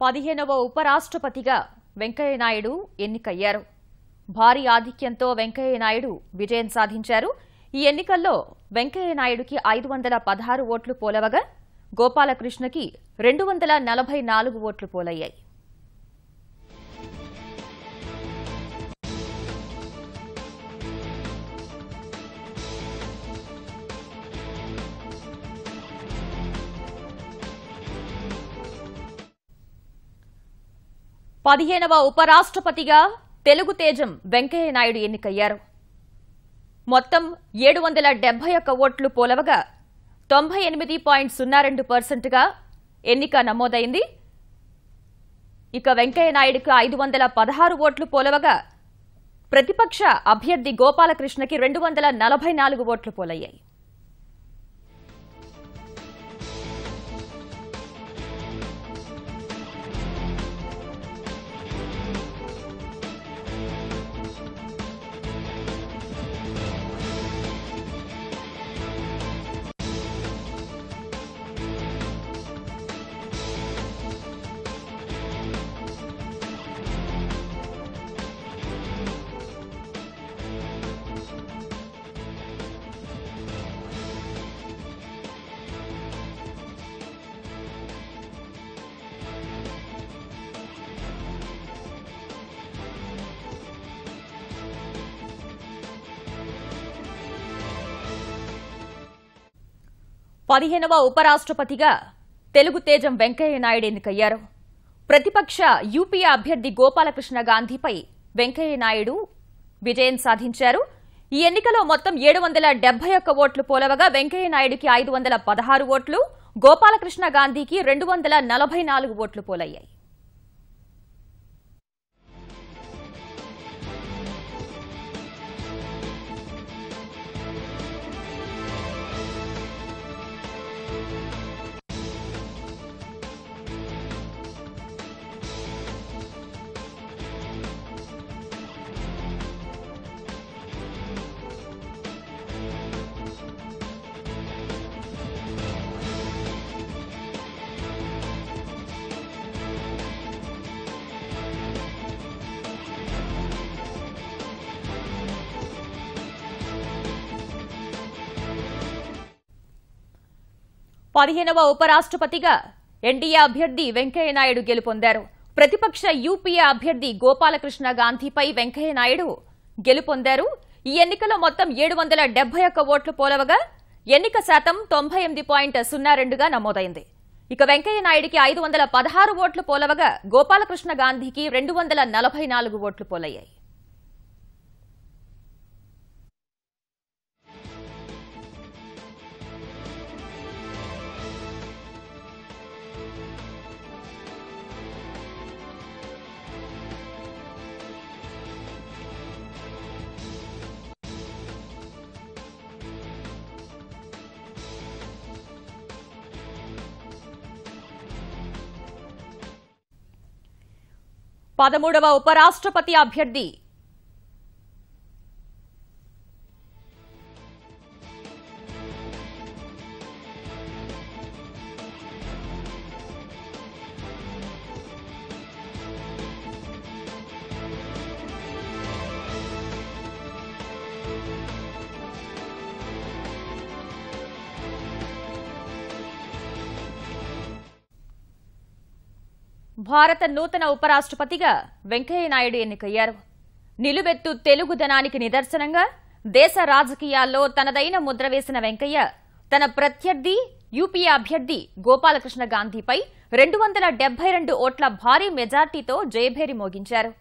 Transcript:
15వ ఉపరాష్ట్రపతిగా వెంకయ్య నాయుడు ఎన్నికయ్యారు. భారీ ఆధిక్యంతో వెంకయ్య నాయుడు విజయం సాధించారు. ఈ ఎన్నికల్లో వెంకయ్య నాయుడుకి 516 ఓట్లు పోలవగా గోపాలకృష్ణకి 244 ఓట్లు పోలయ్యాయి. పదిహేనవ ఉపరాష్ట్రపతిగా తెలుగు తేజం వెంకయ్య నాయుడు ఎన్నికయ్యారు. మొత్తం 771 ఓట్లు పోలవగా 98.02% ఎన్నిక నమోదైంది. ఇక వెంకయ్య నాయుడుకు 516 ఓట్లు పోలవగా ప్రతిపక్ష అభ్యర్థి గోపాలకృష్ణకి 244 ఓట్లు పోలయ్యాయి. పదిహేనవ ఉపరాష్ట్రపతిగా తెలుగు తేజం వెంకయ్య నాయుడు ఎన్నికయ్యారు. ప్రతిపక్ష యూపీఏ అభ్యర్థి గోపాలకృష్ణ గాంధీపై వెంకయ్య నాయుడు విజయం సాధించారు. ఈ ఎన్నికలో మొత్తం 771 ఓట్లు పోలవగా వెంకయ్య నాయుడుకి 516 ఓట్లు, గోపాలకృష్ణ గాంధీకి 244 ఓట్లు పోలయ్యాయి. పదిహేనవ ఉపరాష్ట్రపతిగా ఎన్డీఏ అభ్యర్థి వెంకయ్య నాయుడు గెలుపొందారు. ప్రతిపక్ష యూపీఏ అభ్యర్థి గోపాలకృష్ణ గాంధీపై వెంకయ్య నాయుడు గెలుపొందారు. ఈ ఎన్నికలో మొత్తం 771 ఓట్లు పోలవగా ఎన్నిక శాతం 98.02గా నమోదైంది. ఇక వెంకయ్య నాయుడికి 516 ఓట్లు పోలవగా గోపాలకృష్ణ గాంధీకి 244 ఓట్లు పోలయ్యాయి. పదమూడవ ఉపరాష్ట్రపతి అభ్యర్థి భారత నూతన ఉపరాష్ట్రపతిగా వెంకయ్య నాయుడు ఎన్నికయ్యారు. నిలువెత్తు తెలుగుదనానికి నిదర్శనంగా దేశ రాజకీయాల్లో తనదైన ముద్ర వేసిన వెంకయ్య తన ప్రత్యర్థి యూపీఏ అభ్యర్థి గోపాలకృష్ణ గాంధీపై 272 ఓట్ల భారీ మెజార్టీతో జయభేరి మోగించారు.